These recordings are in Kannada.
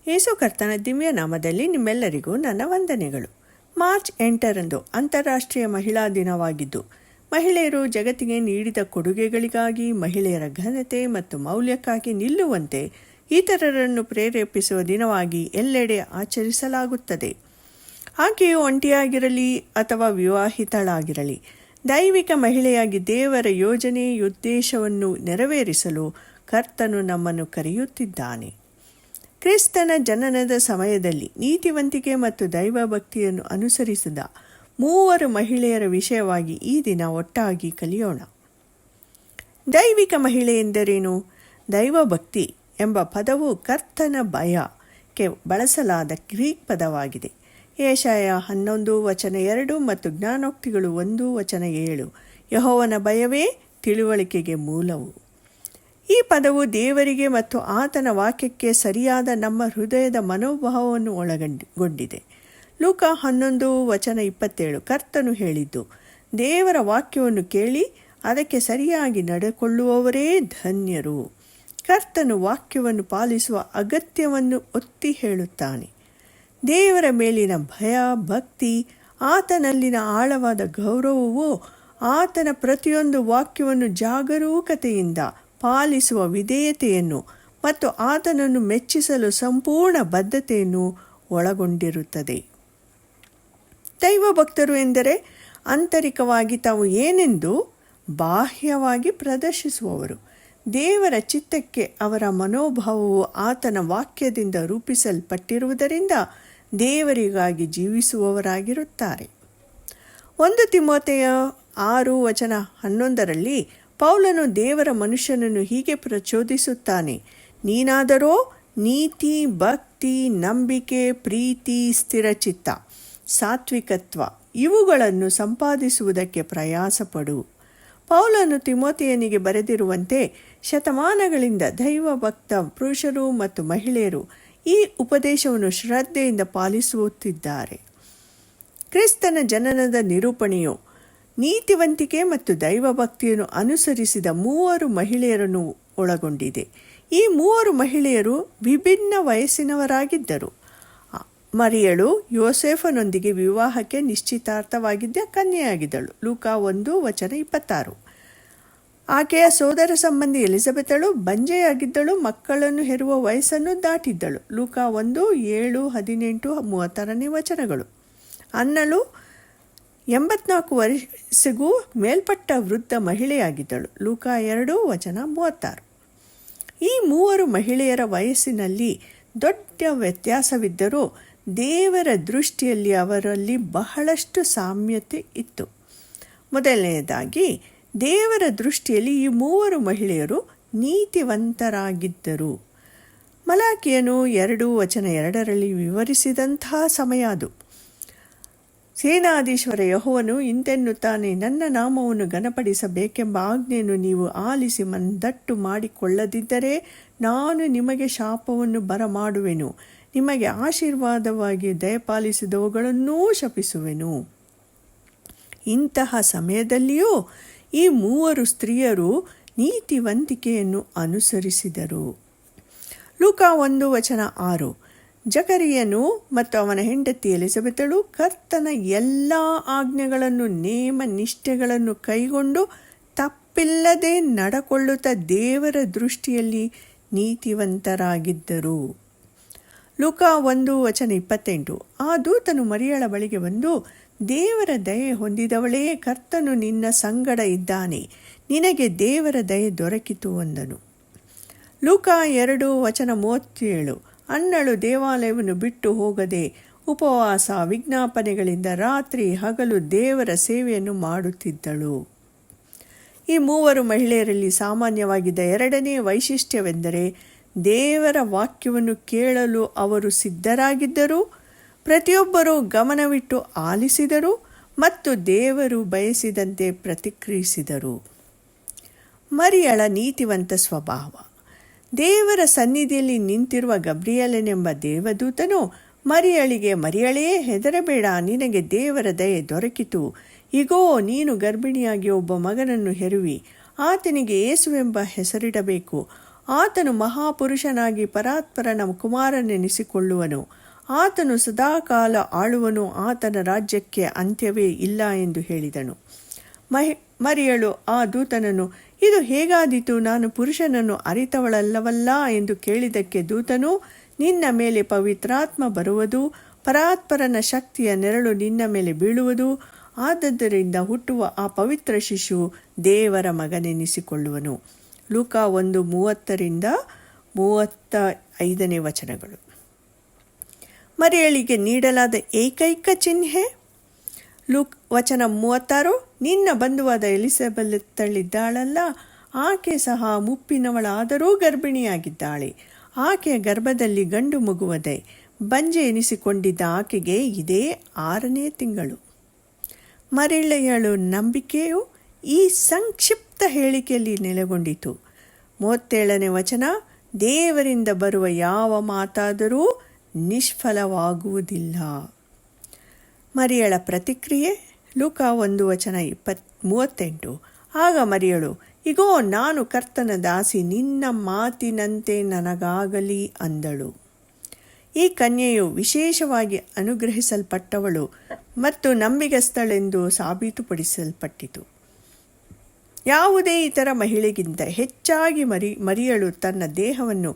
ಯೇಸು ಕರ್ತನ ದಿವ್ಯ ನಾಮದಲ್ಲಿ ನಿಮ್ಮೆಲ್ಲರಿಗೂ ನನ್ನ ವಂದನೆಗಳು. ಮಾರ್ಚ್ 8ರಂದು ಅಂತಾರಾಷ್ಟ್ರೀಯ ಮಹಿಳಾ ದಿನವಾಗಿದ್ದು, ಮಹಿಳೆಯರು ಜಗತ್ತಿಗೆ ನೀಡಿದ ಕೊಡುಗೆಗಳಿಗಾಗಿ, ಮಹಿಳೆಯರ ಘನತೆ ಮತ್ತು ಮೌಲ್ಯಕ್ಕಾಗಿ ನಿಲ್ಲುವಂತೆ ಇತರರನ್ನು ಪ್ರೇರೇಪಿಸುವ ದಿನವಾಗಿ ಎಲ್ಲೆಡೆ ಆಚರಿಸಲಾಗುತ್ತದೆ. ಆಕೆಯು ಒಂಟಿಯಾಗಿರಲಿ ಅಥವಾ ವಿವಾಹಿತಳಾಗಿರಲಿ, ದೈವಿಕ ಮಹಿಳೆಯಾಗಿ ದೇವರ ಯೋಜನೆ ಉದ್ದೇಶವನ್ನು ನೆರವೇರಿಸಲು ಕರ್ತನು ನಮ್ಮನ್ನು ಕರೆಯುತ್ತಿದ್ದಾನೆ. ಕ್ರಿಸ್ತನ ಜನನದ ಸಮಯದಲ್ಲಿ ನೀತಿವಂತಿಕೆ ಮತ್ತು ದೈವಭಕ್ತಿಯನ್ನು ಅನುಸರಿಸಿದ 3 ಮಹಿಳೆಯರ ವಿಷಯವಾಗಿ ಈ ದಿನ ಒಟ್ಟಾಗಿ ಕಲಿಯೋಣ. ದೈವಿಕ ಮಹಿಳೆ ಎಂದರೇನು? ದೈವಭಕ್ತಿ ಎಂಬ ಪದವು ಕರ್ತನ ಭಯಕ್ಕೆ ಬಳಸಲಾದ ಗ್ರೀಕ್ ಪದವಾಗಿದೆ. ಯೆಶಾಯ 11:2 ಮತ್ತು ಜ್ಞಾನೋಕ್ತಿಗಳು 1:7. ಯೆಹೋವನ ಭಯವೇ ತಿಳುವಳಿಕೆಗೆ ಮೂಲವು. ಈ ಪದವು ದೇವರಿಗೆ ಮತ್ತು ಆತನ ವಾಕ್ಯಕ್ಕೆ ಸರಿಯಾದ ನಮ್ಮ ಹೃದಯದ ಮನೋಭಾವವನ್ನು ಒಳಗೊಂಡಿದೆ. ಲೂಕ 11:27 ಕರ್ತನು ಹೇಳಿದ್ದು, ದೇವರ ವಾಕ್ಯವನ್ನು ಕೇಳಿ ಅದಕ್ಕೆ ಸರಿಯಾಗಿ ನಡೆಕೊಳ್ಳುವವರೇ ಧನ್ಯರು. ಕರ್ತನು ವಾಕ್ಯವನ್ನು ಪಾಲಿಸುವ ಅಗತ್ಯವನ್ನು ಒತ್ತಿ ಹೇಳುತ್ತಾನೆ. ದೇವರ ಮೇಲಿನ ಭಯ, ಭಕ್ತಿ, ಆತನಲ್ಲಿನ ಆಳವಾದ ಗೌರವವು, ಆತನ ಪ್ರತಿಯೊಂದು ವಾಕ್ಯವನ್ನು ಜಾಗರೂಕತೆಯಿಂದ ಪಾಲಿಸುವ ವಿಧೇಯತೆಯನ್ನು ಮತ್ತು ಆತನನ್ನು ಮೆಚ್ಚಿಸಲು ಸಂಪೂರ್ಣ ಬದ್ಧತೆಯನ್ನು ಒಳಗೊಂಡಿರುತ್ತದೆ. ದೈವಭಕ್ತರು ಎಂದರೆ ಆಂತರಿಕವಾಗಿ ತಾವು ಏನೆಂದು ಬಾಹ್ಯವಾಗಿ ಪ್ರದರ್ಶಿಸುವವರು. ದೇವರ ಚಿತ್ತಕ್ಕೆ ಅವರ ಮನೋಭಾವವು ಆತನ ವಾಕ್ಯದಿಂದ ರೂಪಿಸಲ್ಪಟ್ಟಿರುವುದರಿಂದ ದೇವರಿಗಾಗಿ ಜೀವಿಸುವವರಾಗಿರುತ್ತಾರೆ. 1 ತಿಮೋಥೆಯ 6:11 ಪೌಲನು ದೇವರ ಮನುಷ್ಯನನ್ನು ಹೀಗೆ ಪ್ರಚೋದಿಸುತ್ತಾನೆ: ನೀನಾದರೋ ನೀತಿ, ಭಕ್ತಿ, ನಂಬಿಕೆ, ಪ್ರೀತಿ, ಸ್ಥಿರಚಿತ್ತ, ಸಾತ್ವಿಕತ್ವ ಇವುಗಳನ್ನು ಸಂಪಾದಿಸುವುದಕ್ಕೆ ಪ್ರಯಾಸಪಡು. ಪೌಲನು ತಿಮೋಥೆಯನಿಗೆ ಬರೆದಿರುವಂತೆ ಶತಮಾನಗಳಿಂದ ದೈವಭಕ್ತ ಪುರುಷರು ಮತ್ತು ಮಹಿಳೆಯರು ಈ ಉಪದೇಶವನ್ನು ಶ್ರದ್ಧೆಯಿಂದ ಪಾಲಿಸುತ್ತಿದ್ದಾರೆ. ಕ್ರಿಸ್ತನ ಜನನದ ನಿರೂಪಣೆಯು ನೀತಿವಂತಿಕೆ ಮತ್ತು ದೈವಭಕ್ತಿಯನ್ನು ಅನುಸರಿಸಿದ 3 ಮಹಿಳೆಯರನ್ನು ಒಳಗೊಂಡಿದೆ. ಈ 3 ಮಹಿಳೆಯರು ವಿಭಿನ್ನ ವಯಸ್ಸಿನವರಾಗಿದ್ದರು. ಮರಿಯಳು ಯೋಸೇಫನೊಂದಿಗೆ ವಿವಾಹಕ್ಕೆ ನಿಶ್ಚಿತಾರ್ಥವಾಗಿದ್ದ ಕನ್ಯೆಯಾಗಿದ್ದಳು. ಲೂಕ 1:26. ಆಕೆಯ ಸೋದರ ಸಂಬಂಧಿ ಎಲಿಜಬೆತಳು ಬಂಜೆಯಾಗಿದ್ದಳು, ಮಕ್ಕಳನ್ನು ಹೆರುವ ವಯಸ್ಸನ್ನು ದಾಟಿದ್ದಳು. ಲೂಕ 1:7-18-32. ಅನ್ನಳು 84 ವರ್ಷಗೂ ಮೇಲ್ಪಟ್ಟ ವೃದ್ಧ ಮಹಿಳೆಯಾಗಿದ್ದಳು. ಲೂಕ 2:36. ಈ 3 ಮಹಿಳೆಯರ ವಯಸ್ಸಿನಲ್ಲಿ ದೊಡ್ಡ ವ್ಯತ್ಯಾಸವಿದ್ದರೂ ದೇವರ ದೃಷ್ಟಿಯಲ್ಲಿ ಅವರಲ್ಲಿ ಬಹಳಷ್ಟು ಸಾಮ್ಯತೆ ಇತ್ತು. ಮೊದಲನೆಯದಾಗಿ, ದೇವರ ದೃಷ್ಟಿಯಲ್ಲಿ ಈ 3 ಮಹಿಳೆಯರು ನೀತಿವಂತರಾಗಿದ್ದರು. ಮಲಾಕಿಯನು 2:2 ವಿವರಿಸಿದಂತಹ ಸಮಯ ಅದು. ಸೇನಾಧೀಶ್ವರ ಯೆಹೋವನು ಇಂತೆನ್ನುತ್ತಾನೆ, ನನ್ನ ನಾಮವನ್ನು ಘನಪಡಿಸಬೇಕೆಂಬ ಆಜ್ಞೆಯನ್ನು ನೀವು ಆಲಿಸಿ ಮಂದಟ್ಟು ಮಾಡಿಕೊಳ್ಳದಿದ್ದರೆ ನಾನು ನಿಮಗೆ ಶಾಪವನ್ನು ಬರಮಾಡುವೆನು, ನಿಮಗೆ ಆಶೀರ್ವಾದವಾಗಿ ದಯಪಾಲಿಸಿದವುಗಳನ್ನೂ ಶಪಿಸುವೆನು. ಇಂತಹ ಸಮಯದಲ್ಲಿಯೂ ಈ 3 ಸ್ತ್ರೀಯರು ನೀತಿವಂತಿಕೆಯನ್ನು ಅನುಸರಿಸಿದರು. ಲೂಕ 1:6 ಜಕರಿಯನು ಮತ್ತು ಅವನ ಹೆಂಡತಿ ಎಲಿಜಬೆತಳು ಕರ್ತನ ಎಲ್ಲ ಆಜ್ಞೆಗಳನ್ನು, ನೇಮ ನಿಷ್ಠೆಗಳನ್ನು ಕೈಗೊಂಡು ತಪ್ಪಿಲ್ಲದೆ ನಡಕೊಳ್ಳುತ್ತಾ ದೇವರ ದೃಷ್ಟಿಯಲ್ಲಿ ನೀತಿವಂತರಾಗಿದ್ದರು. ಲೂಕ 1:28 ಆ ದೂತನು ಮರಿಯಳ ಬಳಿಗೆ ಬಂದು, ದೇವರ ದಯೆ ಹೊಂದಿದವಳೇ, ಕರ್ತನು ನಿನ್ನ ಸಂಗಡ ಇದ್ದಾನೆ, ನಿನಗೆ ದೇವರ ದಯೆ ದೊರಕಿತು ಅಂದನು. ಲೂಕ 2:37 ಅನ್ನಳು ದೇವಾಲಯವನ್ನು ಬಿಟ್ಟು ಹೋಗದೆ ಉಪವಾಸ ವಿಜ್ಞಾಪನೆಗಳಿಂದ ರಾತ್ರಿ ಹಗಲು ದೇವರ ಸೇವೆಯನ್ನು ಮಾಡುತ್ತಿದ್ದಳು. ಈ 3 ಮಹಿಳೆಯರಲ್ಲಿ ಸಾಮಾನ್ಯವಾಗಿದ್ದ 2ನೇ ವೈಶಿಷ್ಟ್ಯವೆಂದರೆ ದೇವರ ವಾಕ್ಯವನ್ನು ಕೇಳಲು ಅವರು ಸಿದ್ಧರಾಗಿದ್ದರು, ಪ್ರತಿಯೊಬ್ಬರೂ ಗಮನವಿಟ್ಟು ಆಲಿಸಿದರು ಮತ್ತು ದೇವರು ಬಯಸಿದಂತೆ ಪ್ರತಿಕ್ರಿಯಿಸಿದರು. ಮರಿಯಳ ನೀತಿವಂತ ಸ್ವಭಾವ. ದೇವರ ಸನ್ನಿಧಿಯಲ್ಲಿ ನಿಂತಿರುವ ಗಬ್ರಿಯೇಲನೆಂಬ ದೇವದೂತನು ಮರಿಯಳಿಗೆ, ಮರಿಯಳೇ ಹೆದರಬೇಡ, ನಿನಗೆ ದೇವರ ದಯೆ ದೊರಕಿತು, ಇಗೋ ನೀನು ಗರ್ಭಿಣಿಯಾಗಿ ಒಬ್ಬ ಮಗನನ್ನು ಹೆರುವಿ, ಆತನಿಗೆ ಯೇಸುವೆಂಬ ಹೆಸರಿಡಬೇಕು, ಆತನು ಮಹಾಪುರುಷನಾಗಿ ಪರಾತ್ಪರನ ಕುಮಾರನೆನಿಸಿಕೊಳ್ಳುವನು. ಆತನು ಸದಾಕಾಲ ಆಳುವನು, ಆತನ ರಾಜ್ಯಕ್ಕೆ ಅಂತ್ಯವೇ ಇಲ್ಲ ಎಂದು ಹೇಳಿದನು. ಮರಿಯಳು ಆ ದೂತನನ್ನು, ಇದು ಹೇಗಾದೀತು, ನಾನು ಪುರುಷನನ್ನು ಅರಿತವಳಲ್ಲವಲ್ಲ ಎಂದು ಕೇಳಿದ್ದಕ್ಕೆ ದೂತನು, ನಿನ್ನ ಮೇಲೆ ಪವಿತ್ರಾತ್ಮ ಬರುವುದು, ಪರಾತ್ಪರನ ಶಕ್ತಿಯ ನೆರಳು ನಿನ್ನ ಮೇಲೆ ಬೀಳುವುದು, ಆದದ್ದರಿಂದ ಹುಟ್ಟುವ ಆ ಪವಿತ್ರ ಶಿಶು ದೇವರ ಮಗನೆನಿಸಿಕೊಳ್ಳುವನು. ಲೂಕ 1:30-35 ಮರಿಯಳಿಗೆ ನೀಡಲಾದ ಏಕೈಕ ಚಿಹ್ನೆ. ವಚನ 36, ನಿನ್ನ ಬಂಧುವಾದ ಎಲಿಸಬೆತಳಿದ್ದಾಳಲ್ಲ, ಆಕೆ ಸಹ ಮುಪ್ಪಿನವಳಾದರೂ ಗರ್ಭಿಣಿಯಾಗಿದ್ದಾಳೆ. ಆಕೆಯ ಗರ್ಭದಲ್ಲಿ ಗಂಡು ಮಗುವದೆ. ಬಂಜೆ ಎನಿಸಿಕೊಂಡಿದ್ದ ಆಕೆಗೆ ಇದೇ 6ನೇ ತಿಂಗಳು. ಮರಿಯಳ ನಂಬಿಕೆಯು ಈ ಸಂಕ್ಷಿಪ್ತ ಹೇಳಿಕೆಯಲ್ಲಿ ನೆಲೆಗೊಂಡಿತು. 37ನೇ ವಚನ, ದೇವರಿಂದ ಬರುವ ಯಾವ ಮಾತಾದರೂ ನಿಷ್ಫಲವಾಗುವುದಿಲ್ಲ. ಮರಿಯಳ ಪ್ರತಿಕ್ರಿಯೆ. ಲೂಕ 1:38. ಆಗ ಮರಿಯಳು, ಇಗೋ ನಾನು ಕರ್ತನ ದಾಸಿ, ನಿನ್ನ ಮಾತಿನಂತೆ ನನಗಾಗಲಿ ಅಂದಳು. ಈ ಕನ್ಯೆಯು ವಿಶೇಷವಾಗಿ ಅನುಗ್ರಹಿಸಲ್ಪಟ್ಟವಳು ಮತ್ತು ನಂಬಿಗಸ್ತಳೆಂದು ಸಾಬೀತುಪಡಿಸಲ್ಪಟ್ಟಿತು. ಯಾವುದೇ ಇತರ ಮಹಿಳೆಗಿಂತ ಹೆಚ್ಚಾಗಿ ಮರಿಯಳು ತನ್ನ ದೇಹವನ್ನು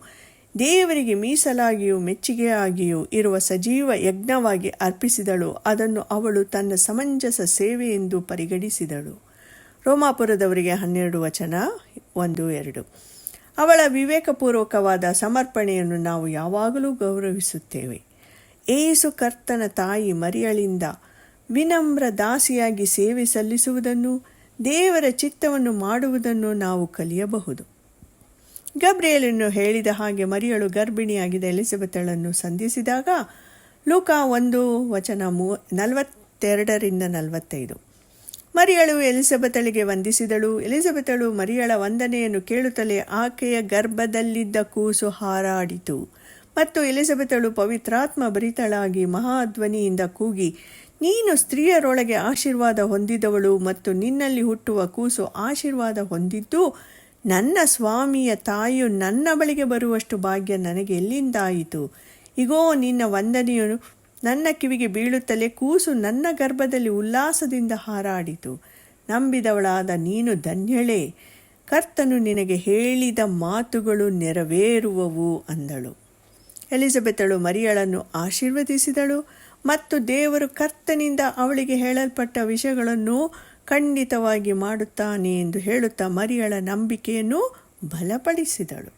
ದೇವರಿಗೆ ಮೀಸಲಾಗಿಯೂ ಮೆಚ್ಚುಗೆಯಾಗಿಯೂ ಇರುವ ಸಜೀವ ಯಜ್ಞವಾಗಿ ಅರ್ಪಿಸಿದಳು. ಅದನ್ನು ಅವಳು ತನ್ನ ಸಮಂಜಸ ಸೇವೆ ಎಂದು ಪರಿಗಣಿಸಿದಳು. ರೋಮಾಪುರದವರಿಗೆ 12:1-2. ಅವಳ ವಿವೇಕಪೂರ್ವಕವಾದ ಸಮರ್ಪಣೆಯನ್ನು ನಾವು ಯಾವಾಗಲೂ ಗೌರವಿಸುತ್ತೇವೆ. ಏಸು ಕರ್ತನ ತಾಯಿ ಮರಿಯಳಿಂದ ವಿನಮ್ರ ದಾಸಿಯಾಗಿ ಸೇವೆ ಸಲ್ಲಿಸುವುದನ್ನು, ದೇವರ ಚಿತ್ತವನ್ನು ಮಾಡುವುದನ್ನು ನಾವು ಕಲಿಯಬಹುದು. ಗಬ್ರಿಯೇಲನು ಹೇಳಿದ ಹಾಗೆ ಮರಿಯಳು ಗರ್ಭಿಣಿಯಾಗಿದ್ದ ಎಲಿಸಬೆತಳನ್ನು ಸಂಧಿಸಿದಾಗ ಲೂಕ 1:42-45. ಮರಿಯಳು ಎಲಿಸಬೆತಳಿಗೆ ವಂದಿಸಿದಳು. ಎಲಿಸಬೆತಳು ಮರಿಯಳ ವಂದನೆಯನ್ನು ಕೇಳುತ್ತಲೇ ಆಕೆಯ ಗರ್ಭದಲ್ಲಿದ್ದ ಕೂಸು ಹಾರಾಡಿತು. ಮತ್ತು ಎಲಿಸಬೆತಳು ಪವಿತ್ರಾತ್ಮ ಭರಿತಳಾಗಿ ಮಹಾಧ್ವನಿಯಿಂದ ಕೂಗಿ, ನೀನು ಸ್ತ್ರೀಯರೊಳಗೆ ಆಶೀರ್ವಾದ ಹೊಂದಿದವಳು ಮತ್ತು ನಿನ್ನಲ್ಲಿ ಹುಟ್ಟುವ ಕೂಸು ಆಶೀರ್ವಾದ ಹೊಂದಿದ್ದು, ನನ್ನ ಸ್ವಾಮಿಯ ತಾಯಿಯು ನನ್ನ ಬಳಿಗೆ ಬರುವಷ್ಟು ಭಾಗ್ಯ ನನಗೆ ಎಲ್ಲಿಂದಾಯಿತು? ಇಗೋ ನಿನ್ನ ವಂದನೆಯು ನನ್ನ ಕಿವಿಗೆ ಬೀಳುತ್ತಲೇ ಕೂಸು ನನ್ನ ಗರ್ಭದಲ್ಲಿ ಉಲ್ಲಾಸದಿಂದ ಹಾರಾಡಿತು. ನಂಬಿದವಳಾದ ನೀನು ಧನ್ಯಳೇ, ಕರ್ತನು ನಿನಗೆ ಹೇಳಿದ ಮಾತುಗಳು ನೆರವೇರುವವು ಅಂದಳು. ಎಲಿಸಬೆತಳು ಮರಿಯಳನ್ನು ಆಶೀರ್ವದಿಸಿದಳು ಮತ್ತು ದೇವರು ಕರ್ತನಿಂದ ಅವಳಿಗೆ ಹೇಳಲ್ಪಟ್ಟ ವಿಷಯಗಳನ್ನು ಖಂಡಿತವಾಗಿ ಮಾಡುತ್ತಾನೆ ಎಂದು ಹೇಳುತ್ತಾ ಮರಿಯಳ ನಂಬಿಕೆಯನ್ನು ಬಲಪಡಿಸಿದಳು.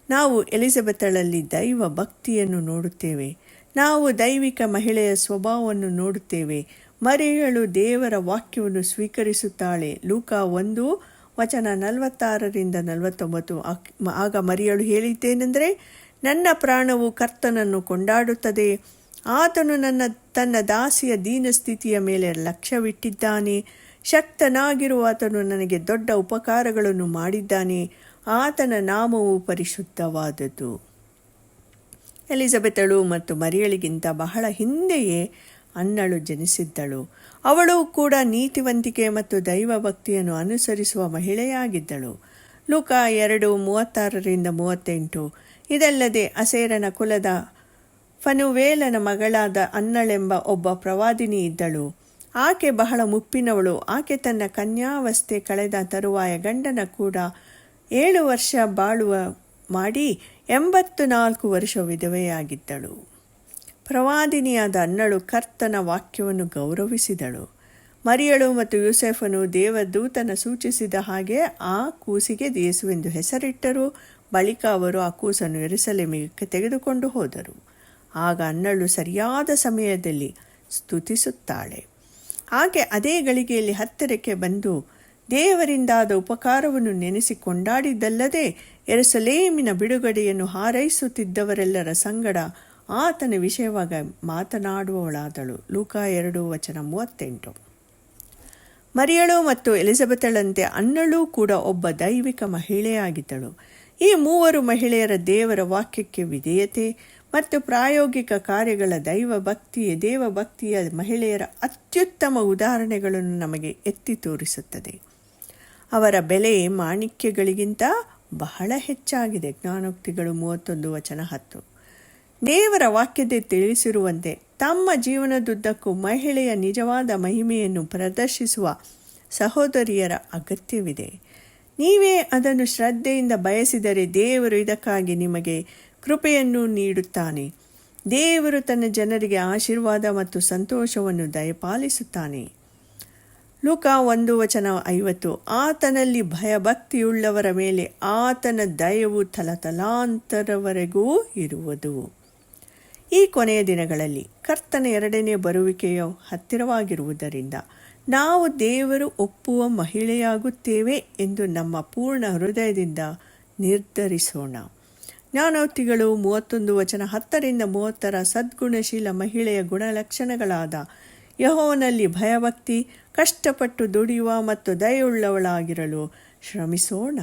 ನಾವು ಎಲಿಸಬೆತಳಲ್ಲಿ ದೈವ ಭಕ್ತಿಯನ್ನು ನೋಡುತ್ತೇವೆ. ನಾವು ದೈವಿಕ ಮಹಿಳೆಯ ಸ್ವಭಾವವನ್ನು ನೋಡುತ್ತೇವೆ. ಮರಿಯಳು ದೇವರ ವಾಕ್ಯವನ್ನು ಸ್ವೀಕರಿಸುತ್ತಾಳೆ. ಲೂಕ 1:46-49. ಆಗ ಮರಿಯಳು ಹೇಳಿದ್ದೇನೆಂದರೆ, ನನ್ನ ಪ್ರಾಣವು ಕರ್ತನನ್ನು ಕೊಂಡಾಡುತ್ತದೆ. ಆತನು ತನ್ನ ದಾಸಿಯ ದೀನಸ್ಥಿತಿಯ ಮೇಲೆ ಲಕ್ಷ್ಯವಿಟ್ಟಿದ್ದಾನೆ. ಶಕ್ತನಾಗಿರುವ ಆತನು ನನಗೆ ದೊಡ್ಡ ಉಪಕಾರಗಳನ್ನು ಮಾಡಿದ್ದಾನೆ. ಆತನ ನಾಮವು ಪರಿಶುದ್ಧವಾದದ್ದು. ಎಲಿಸಬೆತಳು ಮತ್ತು ಮರಿಯಳಿಗಿಂತ ಬಹಳ ಹಿಂದೆಯೇ ಅನ್ನಳು ಜನಿಸಿದ್ದಳು. ಅವಳು ಕೂಡ ನೀತಿವಂತಿಕೆ ಮತ್ತು ದೈವ ಭಕ್ತಿಯನ್ನು ಅನುಸರಿಸುವ ಮಹಿಳೆಯಾಗಿದ್ದಳು. ಲೂಕ 2:36-38. ಇದಲ್ಲದೆ ಅಸೇರನ ಕುಲದ ಫನುವೇಲನ ಮಗಳಾದ ಅನ್ನಳೆಂಬ ಒಬ್ಬ ಪ್ರವಾದಿನಿ ಇದ್ದಳು. ಆಕೆ ಬಹಳ ಮುಪ್ಪಿನವಳು. ಆಕೆ ತನ್ನ ಕನ್ಯಾವಸ್ಥೆ ಕಳೆದ ತರುವಾಯ ಗಂಡನ ಕೂಡ 7 ವರ್ಷ ಬಾಳುವ ಮಾಡಿ 84 ವರ್ಷ ವಿಧವೆಯಾಗಿದ್ದಳು. ಪ್ರವಾದಿನಿಯಾದ ಅನ್ನಳು ಕರ್ತನ ವಾಕ್ಯವನ್ನು ಗೌರವಿಸಿದಳು. ಮರಿಯಳು ಮತ್ತು ಯೂಸೆಫನು ದೇವದೂತನ ಸೂಚಿಸಿದ ಹಾಗೆ ಆ ಕೂಸಿಗೆ ಯೇಸುವೆಂದು ಹೆಸರಿಟ್ಟರು. ಬಳಿಕ ಅವರು ಆ ಕೂಸನ್ನು ಯೆರೂಸಲೇಮಿಗೆ ತೆಗೆದುಕೊಂಡು ಹೋದರು. ಆಗ ಅನ್ನಳು ಸರಿಯಾದ ಸಮಯದಲ್ಲಿ ಸ್ತುತಿಸುತ್ತಾಳೆ. ಆಕೆ ಅದೇ ಗಳಿಗೆಯಲ್ಲಿ ಹತ್ತಿರಕ್ಕೆ ಬಂದು ದೇವರಿಂದಾದ ಉಪಕಾರವನ್ನು ನೆನೆಸಿ ಕೊಂಡಾಡಿದ್ದಲ್ಲದೆ ಯೆರೂಸಲೇಮಿನ ಬಿಡುಗಡೆಯನ್ನು ಹಾರೈಸುತ್ತಿದ್ದವರೆಲ್ಲರ ಸಂಗಡ ಆತನ ವಿಷಯವಾಗಿ ಮಾತನಾಡುವವಳಾದಳು. ಲೂಕ 2:38. ಮರಿಯಳು ಮತ್ತು ಎಲಿಸಬೆತಳಂತೆ ಅನ್ನಳೂ ಕೂಡ ಒಬ್ಬ ದೈವಿಕ ಮಹಿಳೆಯಾಗಿದ್ದಳು. ಈ ಮೂವರು ಮಹಿಳೆಯರ ದೇವರ ವಾಕ್ಯಕ್ಕೆ ವಿಧೇಯತೆ ಮತ್ತು ಪ್ರಾಯೋಗಿಕ ಕಾರ್ಯಗಳ ದೇವಭಕ್ತಿಯ ಮಹಿಳೆಯರ ಅತ್ಯುತ್ತಮ ಉದಾಹರಣೆಗಳನ್ನು ನಮಗೆ ಎತ್ತಿ ತೋರಿಸುತ್ತದೆ. ಅವರ ಬೆಲೆ ಮಾಣಿಕ್ಯಗಳಿಗಿಂತ ಬಹಳ ಹೆಚ್ಚಾಗಿದೆ. ಜ್ಞಾನೋಕ್ತಿಗಳು 31:10. ದೇವರ ವಾಕ್ಯತೆ ತಿಳಿಸಿರುವಂತೆ ತಮ್ಮ ಜೀವನದುದ್ದಕ್ಕೂ ಮಹಿಳೆಯ ನಿಜವಾದ ಮಹಿಮೆಯನ್ನು ಪ್ರದರ್ಶಿಸುವ ಸಹೋದರಿಯರ ಅಗತ್ಯವಿದೆ. ನೀವೇ ಅದನ್ನು ಶ್ರದ್ಧೆಯಿಂದ ಬಯಸಿದರೆ ದೇವರು ಇದಕ್ಕಾಗಿ ನಿಮಗೆ ಕೃಪೆಯನ್ನು ನೀಡುತ್ತಾನೆ. ದೇವರು ತನ್ನ ಜನರಿಗೆ ಆಶೀರ್ವಾದ ಮತ್ತು ಸಂತೋಷವನ್ನು ದಯಪಾಲಿಸುತ್ತಾನೆ. ಲೂಕ 1:50. ಆತನಲ್ಲಿ ಭಯಭಕ್ತಿಯುಳ್ಳವರ ಮೇಲೆ ಆತನ ದಯವು ತಲತಲಾಂತರವರೆಗೂ ಇರುವುದು. ಈ ಕೊನೆಯ ದಿನಗಳಲ್ಲಿ ಕರ್ತನ 2ನೇ ಬರುವಿಕೆಯು ಹತ್ತಿರವಾಗಿರುವುದರಿಂದ ನಾವು ದೇವರು ಒಪ್ಪುವ ಮಹಿಳೆಯಾಗುತ್ತೇವೆ ಎಂದು ನಮ್ಮ ಪೂರ್ಣ ಹೃದಯದಿಂದ ನಿರ್ಧರಿಸೋಣ. ಜ್ಞಾನೋಕ್ತಿಗಳು 31:10-30 ಸದ್ಗುಣಶೀಲ ಮಹಿಳೆಯ ಗುಣಲಕ್ಷಣಗಳಾದ ಯೆಹೋವನಲ್ಲಿ ಭಯಭಕ್ತಿ, ಕಷ್ಟಪಟ್ಟು ದುಡಿಯುವ ಮತ್ತು ದಯೆಯುಳ್ಳವಳಾಗಿರಲು ಶ್ರಮಿಸೋಣ.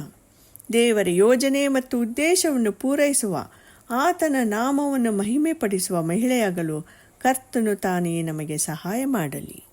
ದೇವರ ಯೋಜನೆ ಮತ್ತು ಉದ್ದೇಶವನ್ನು ಪೂರೈಸುವ, ಆತನ ನಾಮವನ್ನು ಮಹಿಮೆಪಡಿಸುವ ಮಹಿಳೆಯಾಗಲು ಕರ್ತನು ತಾನೇ ನಮಗೆ ಸಹಾಯ ಮಾಡಲಿ.